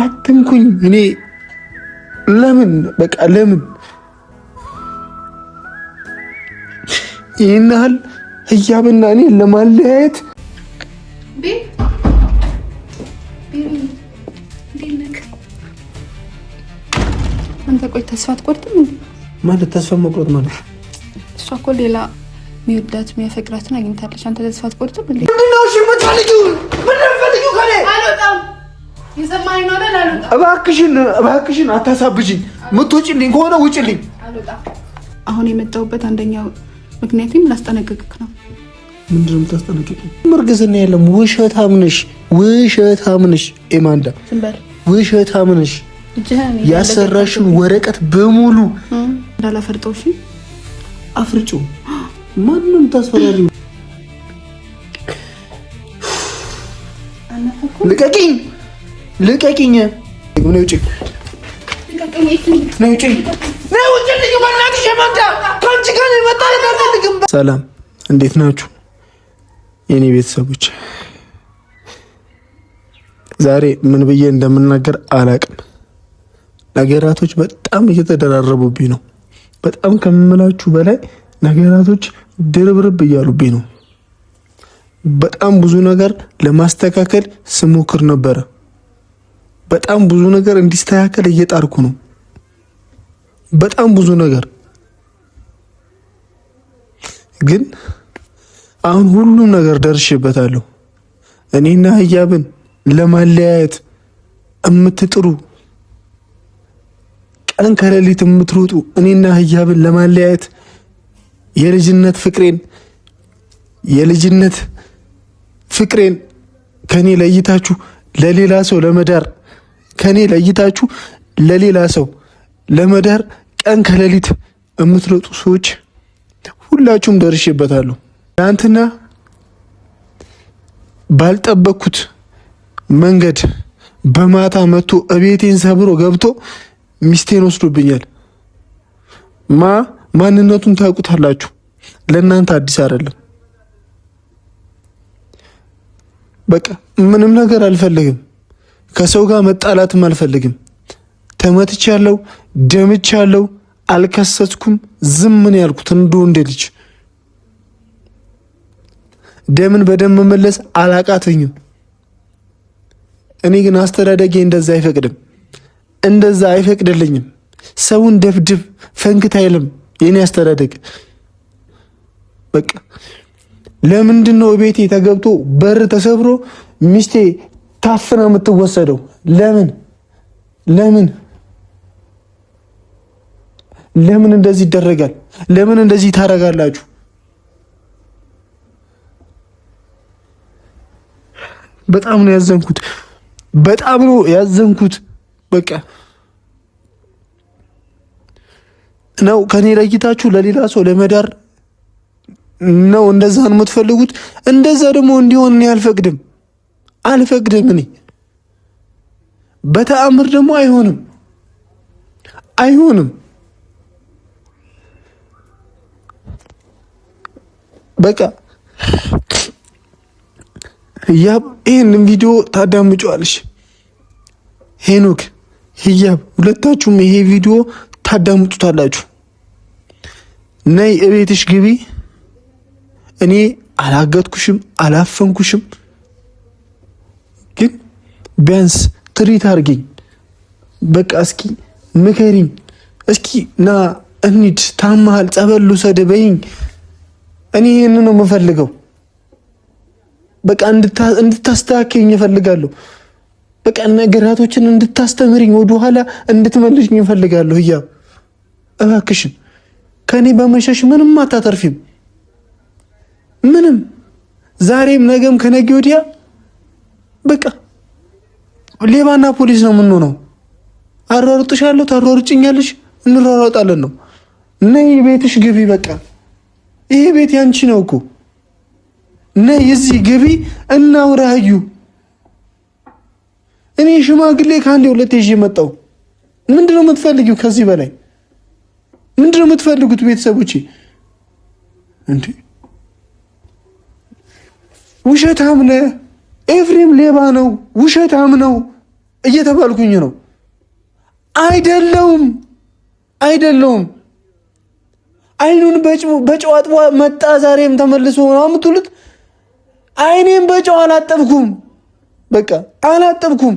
አትንኩኝ። እኔ ለምን በቃ ለምን ይህን ያህል ህያብና እኔ ለማለያየት አንተ ቆይ ተስፋ አትቆርጥም እንዴ? ማለት ተስፋ መቁረጥ ማለት እሷ እኮ ሌላ የሚወዳት የሚያፈቅራትን አግኝታለች። አንተ ተስፋ አትቆርጥም እንዴ? ምንድነው? እሺ የምትፈልጊው ከኔ? አልወጣም። የሰማኸኝ ነው አይደል? አልወጣም። እባክሽን አታሳብጂኝ። የምትወጪልኝ ከሆነ ውጪልኝ። አልወጣም። አሁን የመጣሁበት አንደኛው ምክንያቱም ላስጠነቅቅህ ነው። ምንድነው የምታስጠነቅቂኝ? እርግዝና የለም። ውሸታም ነሽ ኤማንዳ፣ ውሸታም ነሽ። ያሰራሽን ወረቀት በሙሉ እንዳላፈርጠው። እሺ አፍርጩ። ማንንም ታስፈራሪው? ልቀቂኝ! ነው ውጪ! ሰላም፣ እንዴት ናችሁ የኔ ቤተሰቦች? ዛሬ ምን ብዬ እንደምናገር አላቅም። ነገራቶች በጣም እየተደራረቡብኝ ነው። በጣም ከምላችሁ በላይ ነገራቶች ድርብርብ እያሉብኝ ነው። በጣም ብዙ ነገር ለማስተካከል ስሞክር ነበረ። በጣም ብዙ ነገር እንዲስተካከል እየጣርኩ ነው። በጣም ብዙ ነገር ግን አሁን ሁሉም ነገር ደርሼበታለሁ። እኔና ህያብን ለማለያየት የምትጥሩ ቀን ከሌሊት የምትሮጡ እኔና ህያብን ለማለያየት የልጅነት ፍቅሬን ከኔ ለይታችሁ ለሌላ ሰው ለመዳር ለሌላ ሰው ለመዳር ቀን ከሌሊት የምትሮጡ ሰዎች ሁላችሁም ደርሼበታለሁ። ትናንትና ባልጠበቅኩት መንገድ በማታ መጥቶ እቤቴን ሰብሮ ገብቶ ሚስቴን ወስዶብኛል። ማንነቱን ታውቁታላችሁ። ለእናንተ አዲስ አይደለም። በቃ ምንም ነገር አልፈልግም። ከሰው ጋር መጣላትም አልፈልግም። ተመትቻለሁ፣ ደምቻለሁ፣ አልከሰስኩም። ዝም ምን ያልኩት እንደ ወንድ ልጅ ደምን በደም መመለስ አላቃተኝም። እኔ ግን አስተዳደጌ እንደዛ አይፈቅድልኝም። ሰውን ደብድብ ፈንክት አይልም የኔ አስተዳደግ። በቃ ለምንድን ነው ቤቴ ተገብቶ በር ተሰብሮ ሚስቴ ታፍና የምትወሰደው? ለምን እንደዚህ ይደረጋል? ለምን እንደዚህ ታረጋላችሁ? በጣም ነው ያዘንኩት። በቃ ነው ከኔ ለይታችሁ ለሌላ ሰው ለመዳር ነው እንደዛ ነው የምትፈልጉት። እንደዛ ደግሞ እንዲሆን እኔ አልፈቅድም። እኔ በተአምር ደግሞ አይሆንም። በቃ ህያብ ይህንን ቪዲዮ ታዳምጫለሽ። ሄኖክ፣ ህያብ ሁለታችሁም ይሄ ቪዲዮ ታዳምጡታላችሁ። ነይ እቤትሽ ግቢ። እኔ አላገጥኩሽም፣ አላፈንኩሽም። ግን ቢያንስ ትሪት አድርጊኝ። በቃ እስኪ ምከሪኝ። እስኪ ና እንሂድ፣ ታመሃል፣ ጸበል ልውሰድ በይኝ። እኔ ይህንን ነው የምፈልገው። በቃ እንድታስተካክልኝ እፈልጋለሁ። በቃ ነገራቶችን እንድታስተምርኝ፣ ወደኋላ እንድትመልሽኝ እፈልጋለሁ። ህያብ እባክሽን፣ ከኔ በመሸሽ ምንም አታተርፊም። ምንም ዛሬም ነገም ከነገ ወዲያ በቃ ሌባና ፖሊስ ነው የምንሆነው። አሯሩጥሻለሁ፣ ታሯሩጭኛለሽ፣ እንሯሯጣለን ነው። ነይ ቤትሽ ግቢ። በቃ ይሄ ቤት ያንቺ ነው እኮ። ነይ እዚህ ግቢ እናውራ። እዩ እኔ ሽማግሌ ከአንዴ ሁለቴ ይዤ መጣሁ። ምንድነው የምትፈልጊው? ከዚህ በላይ ምንድነው የምትፈልጉት? ቤተሰቦቼ እንዴ ውሸታም ነህ ኤፍሬም፣ ሌባ ነው፣ ውሸታም ነው እየተባልኩኝ ነው። አይደለውም አይኑን በጨው አጥቦ መጣ ዛሬም ተመልሶ ነው የምትሉት። አይኔም በጨው አላጠብኩም፣ በቃ አላጠብኩም።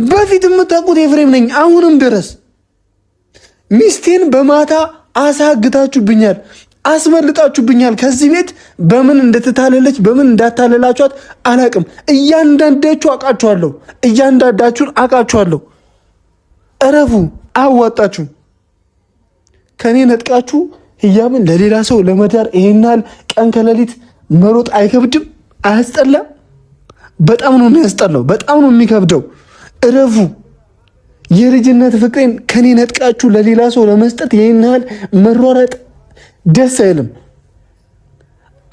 በፊት የምታውቁት ኤፍሬም ነኝ። አሁንም ድረስ ሚስቴን በማታ አሳግታችሁብኛል፣ አስመልጣችሁብኛል። ከዚህ ቤት በምን እንደተታለለች በምን እንዳታለላችኋት አላቅም። እያንዳንዳችሁ አውቃችኋለሁ፣ እያንዳንዳችሁን አውቃችኋለሁ። እረፉ፣ አያዋጣችሁም። ከኔ ነጥቃችሁ ህያብን ለሌላ ሰው ለመዳር ይሄናል ቀን ከሌሊት መሮጥ አይከብድም? አያስጠላም? በጣም ነው የሚያስጠላው፣ በጣም ነው የሚከብደው። እረፉ። የልጅነት ፍቅሬን ከኔ ነጥቃችሁ ለሌላ ሰው ለመስጠት ይሄናል መሯረጥ ደስ አይልም።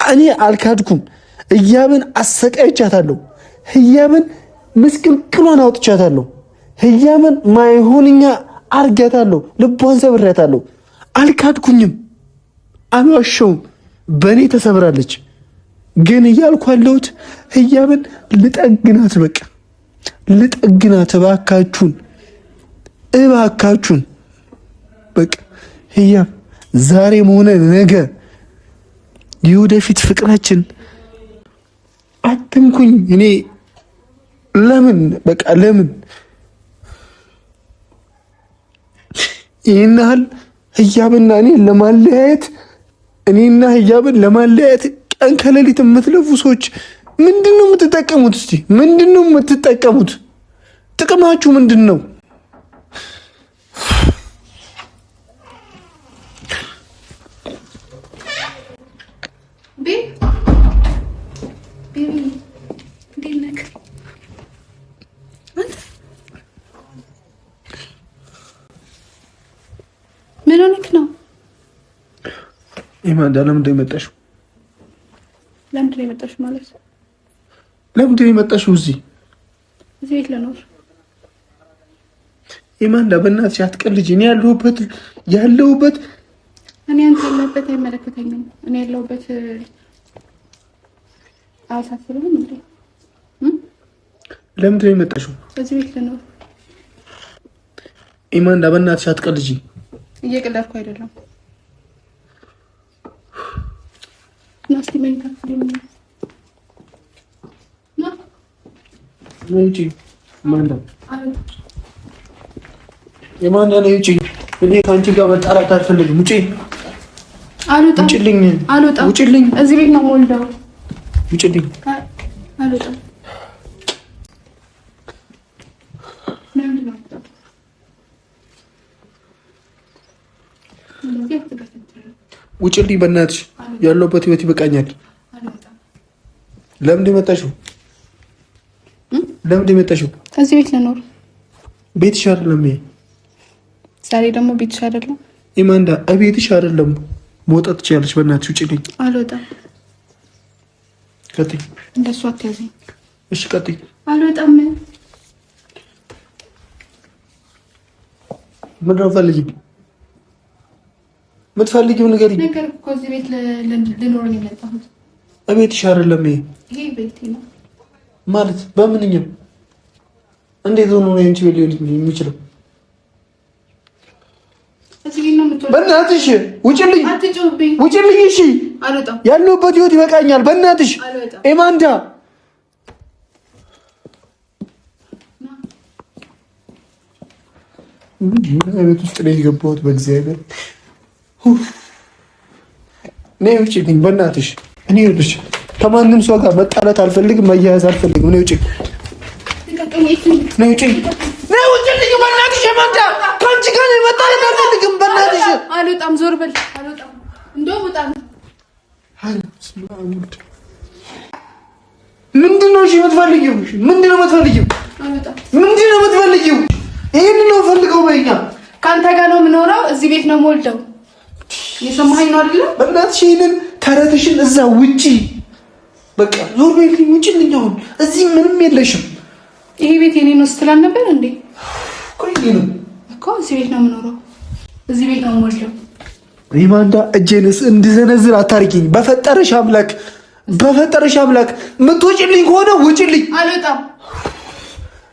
እኔ አልካድኩም። ህያብን አሰቃይቻታለሁ። ህያብን ምስቅልቅሏን አውጥቻታለሁ። ህያብን ማይሆንኛ አርጋታለሁ። ልቧን ሰብሬያታለሁ። አልካድኩኝም፣ አልዋሸውም። በእኔ ተሰብራለች። ግን እያልኩ ያለሁት ህያብን ልጠግናት፣ በቃ ልጠግናት። እባካችሁን በቃ ህያብ ዛሬም ሆነ ነገ የወደፊት ፍቅራችን አትንኩኝ። እኔ ለምን ይህን ያህል ህያብና እኔና ህያብን ለማለያየት ቀን ከሌሊት የምትለፉ ሰዎች ምንድን ነው የምትጠቀሙት? እስቲ ምንድን ነው የምትጠቀሙት? ጥቅማችሁ ምንድን ነው? ምን ሆነክ ነው? ኢማንዳ ለምንድን ነው የመጣሽው? ለምንድን ነው የመጣሽው ማለት? ለምንድን ነው የመጣሽው እዚህ ቤት ለኖር? ኢማንዳ በእናትሽ አትቀልጂ። እኔ ያለሁበት እኔ አንተ ያለበት አይመለከተኝም። እኔ ያለሁበት አያሳስብም እንዴ? ለምንድን ነው የመጣሽው? እዚህ ቤት ለኖር። ኢማንዳ በእናትሽ አትቀልጂ። እየቀለድኩ አይደለም። ናስቲ መኝታ ክፍል ውጪ። ኢማንዳ ነው ውጪ። እኔ ከአንቺ ጋር መጣላት አልፈልግም። ውጪ። አልወጣም። ውጪልኝ። እዚህ ቤት ነው የምወልደው። ውጪልኝ። አልወጣም። ውጪልኝ በእናትሽ። ያለሁበት ህይወት ይበቃኛል። ለምንድን የመጣሽው? እዚህ ቤት ልኖር። ቤትሽ አይደለም ይሄ። ዛሬ ደግሞ ቤትሽ አይደለም ኢማንዳ፣ ቤትሽ አይደለም። መውጣት ትችያለሽ። በእናትሽ ውጪልኝ። አልወጣም። ቀጥይ። እንደሱ አትያዘኝ። እሺ ቀጥይ። አልወጣም። ምንድን ነው የምትፈልጊው? ንገሪኝ። ነገር እኮ እዚህ ቤት ልኖር ነው የመጣሁት። ቤትሽ አይደለም ይሄ። ይሄ ቤቴ ነው ማለት በምንኛው? እንዴት ሆኖ ነው አንቺ ቤት ሊሆን የሚችለው? በእናትሽ ውጪልኝ። ውጪልኝ። እሺ አልወጣም። ያለሁበት ህይወት ይበቃኛል። በእናትሽ ኢማንዳ። ቤት ውስጥ ነው የገባሁት። በእግዚአብሔር ነይ ውጪልኝ በእናትሽ። እኔ ይኸውልሽ ከማንም ሰው ጋር መጣላት አልፈልግም፣ መያያዝ አልፈልግም። ነይ ውጪ። ነይ ውጪ። ነይ ውጪልኝ በእናትሽ። ኢማንዳ ከአንቺ ጋር መጣላት አልፈልግም በእናትሽ። አልወጣም። ዞር በል። አልወጣም። እንደው ውጣ። ምንድን ነው የምትፈልጊው? ምንድን ነው የምትፈልጊው? ይሄን ነው ፈልገው። በእኛ ከአንተ ጋር ነው የምኖረው። እዚህ ቤት ነው የምወልደው። የሰማኸኝ ነው አይደለ? በእናትሽ ይሄንን ተረትሽን እዛ ውጪ። በቃ ዞር በይልኝ። ውጪልኝ። አሁን እዚህ ምንም የለሽም። ይሄ ቤት የኔ ነው ስትላል ነበር እንዴ? ቆይ ነው እኮ እዚህ ቤት ነው የምኖረው። እዚህ ቤት ነው የምወልደው። ኢማንዳ እጄንስ እንድዘነዝር አታርጊኝ። በፈጠረሽ አምላክ በፈጠረሽ አምላክ የምትወጪልኝ ከሆነ ውጪልኝ። አልወጣም።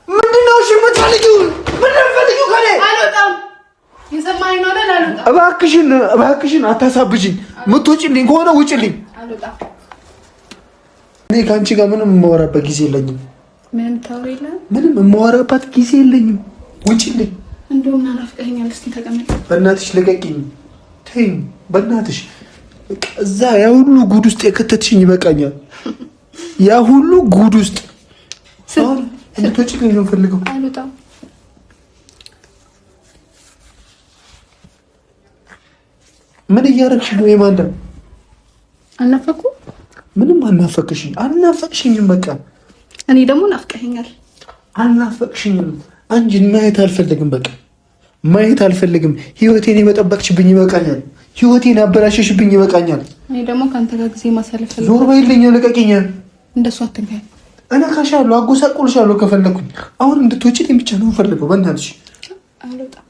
ምንድነው እሺ የምትፈልጊው? ምንድነው የምትፈልጊው ከኔ? አልወጣም። የሰማኸኝ ነው አይደል? አልወጣም። እባክሽን አታሳብጂኝ። የምትወጪልኝ ከሆነ ውጪልኝ። አልወጣም። እኔ ከአንቺ ጋር ምንም የማወራበት ጊዜ የለኝም። ምንም የማወራበት ጊዜ የለኝም። ውጪልኝ። እንደውም ናፍቀኸኛል። እስኪ ተቀመጥ። በእናትሽ ልቀቂኝ። ተይኝ በእናትሽ። እዛ ያ ሁሉ ጉድ ውስጥ የከተትሽኝ ይበቃኛል። ያ ሁሉ ጉድ ውስጥ እንድትወጪልኝ ነው የምፈልገው። አልወጣም። ምን እያደረግሽ ነው የማንዳ? አልናፈኩ? ምንም አልናፈቅሽኝም። በቃ እኔ ደግሞ ናፍቀኸኛል። አልናፈቅሽኝም። አንቺን ማየት አልፈልግም። በቃ ማየት አልፈልግም። ህይወቴን የመጠበቅሽብኝ ይበቃኛል። ህይወቴን አበላሸሽብኝ ይበቃኛል። እኔ ደግሞ ከአንተ ጋር ጊዜ ማሳለፍ ፈልጋለሁ። ዞር በይልኝ፣ ልቀቂኝ። እንደሱ አትንካኝ። እነካሻለሁ፣ አጎሳቆልሻለሁ ከፈለኩኝ። አሁን እንድትወጪልኝ ብቻ ነው የምፈልገው። በእናትሽ አልወጣም።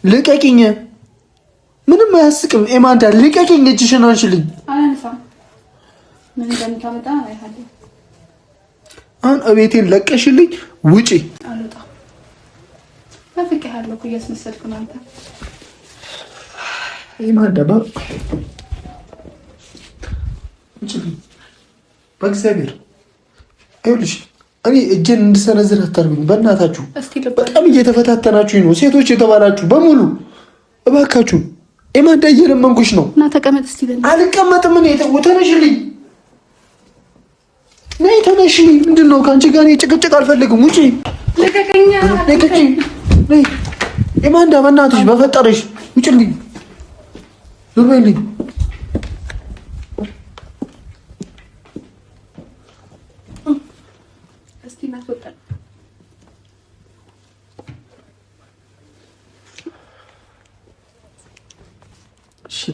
ልቀቂኝ። ምንም አያስቅም። ኤማንዳ ልቀቂኝ። እጅሽን አንሽልኝ። አላነሳም። ምን እንደምታመጣ አይሃለሁ። አሁን እቤቴን ለቀሽልኝ ውጪ። አልወጣም። ናፍቄሃለሁ እኮ እያስመሰልክ ነው አንተ። ኤማንዳ በእግዚአብሔር ይኸውልሽ፣ እኔ እጄን እንድሰነዝር አታርጉኝ በእናታችሁ። በጣም እየተፈታተናችሁኝ ነው ሴቶች የተባላችሁ በሙሉ። እባካችሁ ኤማንዳ እየለመንኩሽ ነው። እና ተቀመጥ እስቲ። አልቀመጥም። እኔ ተነሽልኝ። ነይ ተነሽ። ምንድን ነው ከአንቺ ጋር ጭቅጭቅ አልፈልግም። ውጪ። ልቀቀኛ። ነይ ኤማንዳ በእናትሽ በፈጠረሽ ውጪልኝ። ዞር በይልኝ።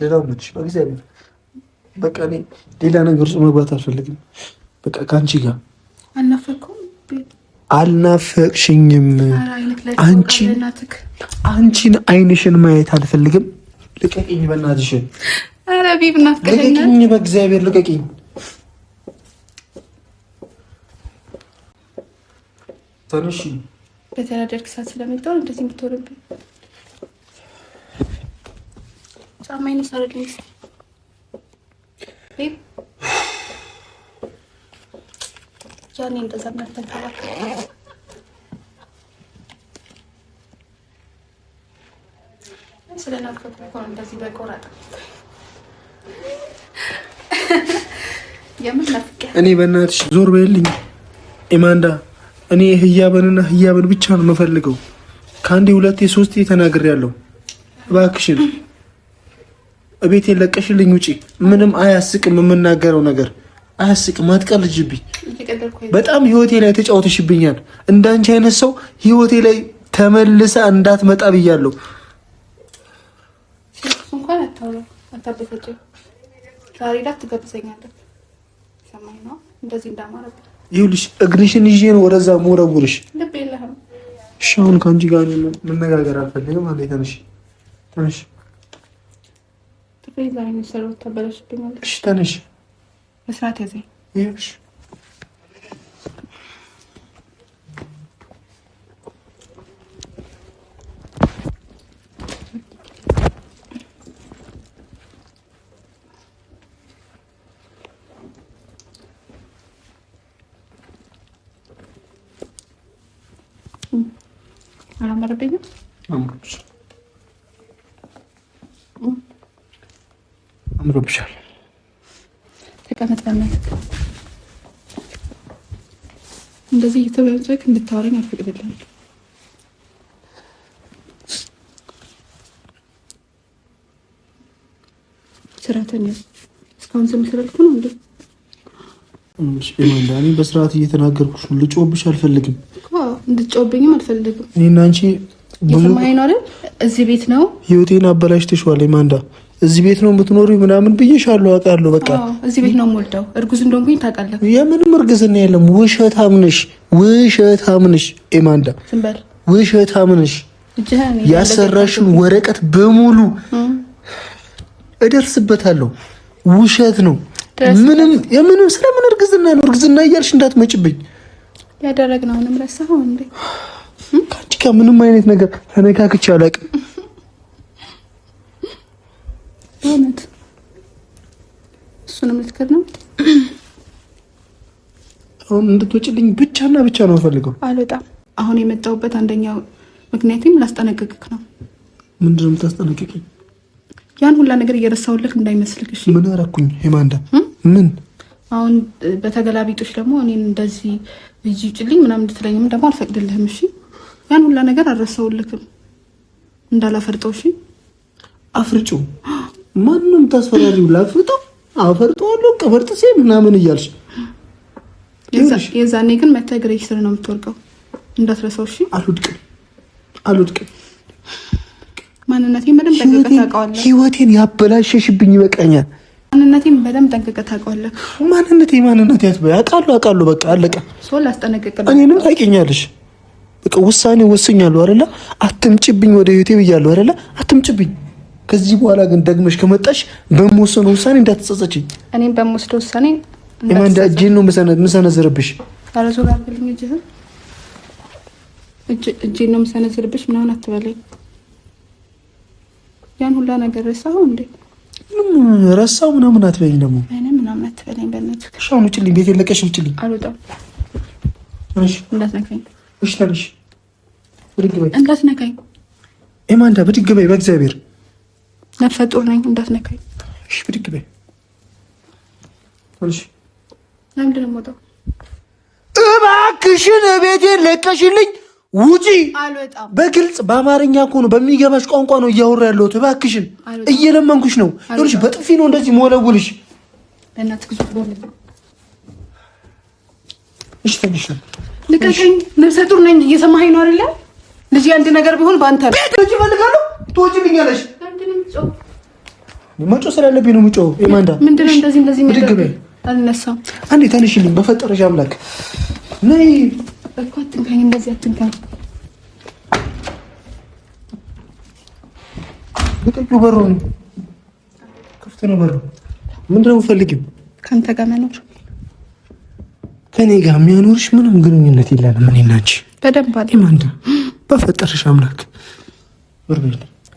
ሌላው ምንሽ በእግዚአብሔር በቃ እኔ ሌላ ነገር ውስጥ መግባት አልፈልግም። በቃ ከአንቺ ጋር አልናፈቅሽኝም። አንቺን አይንሽን ማየት አልፈልግም። ልቀቂኝ በእናትሽ። ልቀቂኝ፣ በእግዚአብሔር ልቀቂኝ። ተነሽ። በተራደርክ ሰዓት ስለመጣሁ እንደዚህ የምትወርብኝ ጫማዬን ሰረልኝ። ያኔ እንደዛ ምናተንከባከ ስለናፈቁ እኮ ነው እንደዚህ በቆራጥ የምን ናፍቄ። እኔ በእናትሽ ዞር በይልኝ ኤማንዳ። እኔ ህያብን ብቻ ነው የምፈልገው። ከአንዴ ሁለቴ ሶስቴ ተናግሬያለሁ። እባክሽን እቤቴን ለቀሽልኝ ውጪ። ምንም አያስቅም፣ የምናገረው ነገር አያስቅም። አትቀልጅብኝ። በጣም ህይወቴ ላይ ተጫውተሽብኛል። እንዳንቺ አይነት ሰው ህይወቴ ላይ ተመልሳ እንዳትመጣ ብያለሁ። እንኳን አታውራ፣ አታበፈጭ። ዛሬ ዳት ትገብዘኛለህ። ሰማኝ ነው እንደዚህ እንዳማረብኝ። ይኸውልሽ እግርሽን ይዤ ነው ወደዛ መወረውርሽ። ልብ የለህም። እሺ አሁን ከአንቺ ጋር መነጋገር አልፈልግም። አንዴ ተነሽ። ዛሬ የሚሰሩት ታበላሽብኛለሽ። እሺ ተነሽ። በስርዓት ያዘኝ። ይኸውልሽ አላማረብኝም። አምሮብሻል። ተቀመጥ በእናትህ። እንደዚህ እየተበለጨክ እንድታወራኝ አልፈቅድልህም። ስርዓትን ያዝ። እስካሁን ዝም ስላልኩ ነው እንዴ? እኔ በስርዓት እየተናገርኩሽ ነው። ልጮህብሽ አልፈልግም። እንድትጮህብኝም አልፈልግም። እኔና አንቺ የሰማኸኝ ነው አይደል? እዚህ ቤት ነው ህይወቴን አበላሽተሽዋል ኤማንዳ። እዚህ ቤት ነው የምትኖሪው ምናምን ብዬሻለሁ፣ አውቃለሁ። በቃ እዚህ ቤት ነው የምወልደው። እርጉዝ እንደሆንኩኝ ታውቃለህ። የምንም እርግዝና የለም። ውሸታም ነሽ ኤማንዳ፣ ውሸታም ነሽ። ያሰራሽን ወረቀት በሙሉ እደርስበታለሁ። ውሸት ነው። የምንም ስለምን እርግዝና ነው? እርግዝና እያልሽ እንዳትመጭብኝ። ያደረግነውንም ረሳኸው እንዴ? ከአንቺ ጋር ምንም አይነት ነገር ተነካክቼ አላውቅም። እውነት እሱንም ልትክር ነው? አሁን እንድትወጪልኝ ብቻና ብቻ ነው የምፈልገው። አልወጣም። አሁን የመጣሁበት አንደኛው ምክንያቱም ላስጠነቅቅህ ነው። ምንድን ነው የምታስጠነቅቅኝ? ያን ሁላ ነገር እየረሳሁልህ እንዳይመስልህ። እሺ ምን አደረኩኝ ሄማንዳ? ምን አሁን በተገላቢጦች ደግሞ እኔን እንደዚህ እጂ ጭልኝ ምናምን እንድትለኝም ደግሞ አልፈቅድልህም። እሺ ያን ሁላ ነገር አልረሳሁልህም እንዳላፈርጠው። እሺ አፍርጩ። ማንንም ታስፈራሪው? ላፍርጠው? አፈርጠዋለሁ ቀበርጥሴ ምናምን እያልሽ የዛኔ ግን መተህ እግሬ ስር ነው የምትወርቀው። እንዳትረሳው። እሺ አልወድቅም። ማንነቴን በደንብ ጠንቅቀህ ታውቀዋለህ። ህይወቴን ያበላሸሽብኝ ይበቃኛል። ማንነቴን በደንብ ጠንቅቀህ ታውቀዋለህ። ማንነቴ ያትበይ አውቃለሁ። በቃ አለቀ። ሶል አስጠነቅቅልህ። እኔንም ታውቂኛለሽ። በቃ ውሳኔ ወስኛለሁ አይደለ? አትምጭብኝ ወደ ህይወቴ ብያለሁ አይደለ? አትምጭብኝ። ከዚህ በኋላ ግን ደግመሽ ከመጣሽ በምወሰነው ውሳኔ እንዳትጸጸችኝ። እኔም በምወስደው ውሳኔ ኤማንዳ እጄን ነው የምሰነዝርብሽ። ኧረ ዞር አድርግልኝ እጅህን። እጄን ነው የምሰነዝርብሽ ምናምን አትበለኝ። ያን ሁላ ነገር ረሳኸው እንዴ? ምንም ረሳው ምናምን አትበይኝ። ደግሞ ምናምን አትበለኝ በእናትህ። እሺ አሁን ውጭልኝ፣ ቤቴን ለቀሽ ውጭልኝ። አልወጣም። እሺ እንዳትነካኝ። እሺ ተነሽ፣ ብድግ በይ። እንዳትነካኝ ኤማንዳ፣ ብድግ በይ በእግዚአብሔር። ነፍሰ ጡር ነኝ፣ እንዳትነካኝ። እሺ ብድግ በይ። እሺ ለምንድን ነው የምወጣው? እባክሽን ቤቴን ለቀሽልኝ ውጪ። አልወጣም። በግልጽ በአማርኛ እኮ ነው በሚገባሽ ቋንቋ ነው እያወራ ያለሁት። እባክሽን እየለመንኩሽ ነው። ይኸውልሽ በጥፊ ነው እንደዚህ መወለውልሽ። በእናትህ ግዙ ብሎልኝ። እሺ ተነሽ። ልቀቀኝ። ነፍሰ ጡር ነኝ። እየሰማኸኝ ነው አይደለ? ልጅ አንድ ነገር ቢሆን በአንተ ነው። ልጅ እፈልጋለሁ። ትወጪብኛለሽ። መጮህ ስላለብኝ ነው የምጮኸው። ኤማንዳ ምንድን ነው እንደዚህ ብድግ በይ። አልነሳም። አንዴ ተነሽልኝ በፈጠረሽ አምላክ። ነይ እኮ አትንካኝ፣ እንደዚህ አትንካኝ። ልቀቂው። በሩን ክፍት ነው በሩ። ምንድን ነው የምፈልጊው? ከአንተ ጋር መኖር። ከኔ ጋር የሚያኖርሽ ምንም ግንኙነት የለንም እኔና አንቺ። በደንብ አለ ኤማንዳ በፈጠረሽ አምላክ። ወርበል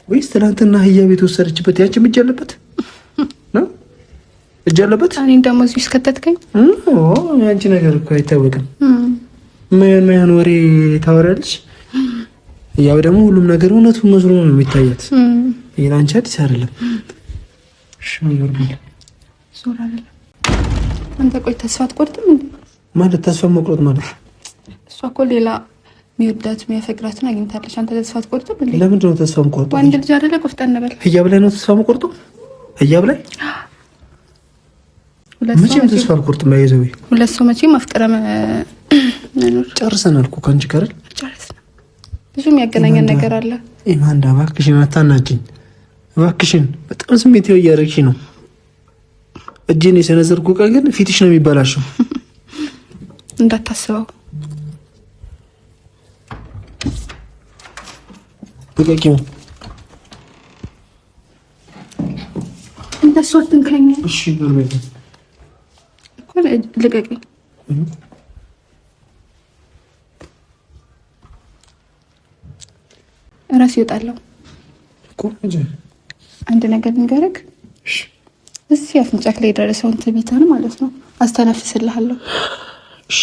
ወይስ ትናንትና አህያ ቤት ወሰደችበት ያንቺም እጅ አለበት ነው? እጅ አለበት። እኔን ደግሞ እዚህ ውስጥ ከተትከኝ። ያንቺ ነገር እኮ አይታወቅም። ማያን ወሬ ታወራለች። ያው ደግሞ ሁሉም ነገር እውነቱን መስሎ ነው የሚታያት። ይሄ አንቺ አዲስ አይደለም። እሺ ወርበል ዞር አይደለም። አንተ ቆይ ተስፋ አትቆርጥም እንዴ? ማለት ተስፋ መቁረጥ ማለት እሷ እኮ ሌላ የሚወዳት የሚያፈቅራትን አግኝታለች። አንተ ተስፋ አትቆርጥም እንዴ? ለምንድን ነው ተስፋ የምቆርጠው? ወንድ ልጅ አይደለ? ቆፍጠን በል። ህያብ ላይ ነው ተስፋ የምቆርጠው? ህያብ ላይ መቼም ተስፋ አልቆርጥም። ባይዘው ሁለት ሰው መቼም አፍቅረ መኖር ጨርሰናል እኮ ከአንቺ ጋር ጨርሰናል። ብዙ የሚያገናኘን ነገር አለ። ኤማንዳ እባክሽን አታናጅኝ እባክሽን። በጣም ስሜታዊ እያደረግሽ ነው። እጄን የሰነዘርኩ ቀን ግን ፊትሽ ነው የሚበላሸው። እንዳታስበው። ልቀቂው። እንደሱ አትንካኝ። እሺ ኖርማል እኮ ልቀቂኝ። እራስ ይወጣለሁ እኮ እንጂ አንድ ነገር ንገረክ። እሺ እዚህ አፍንጫክ ላይ የደረሰውን ትቢታን ማለት ነው አስተነፍስልሃለሁ። እሺ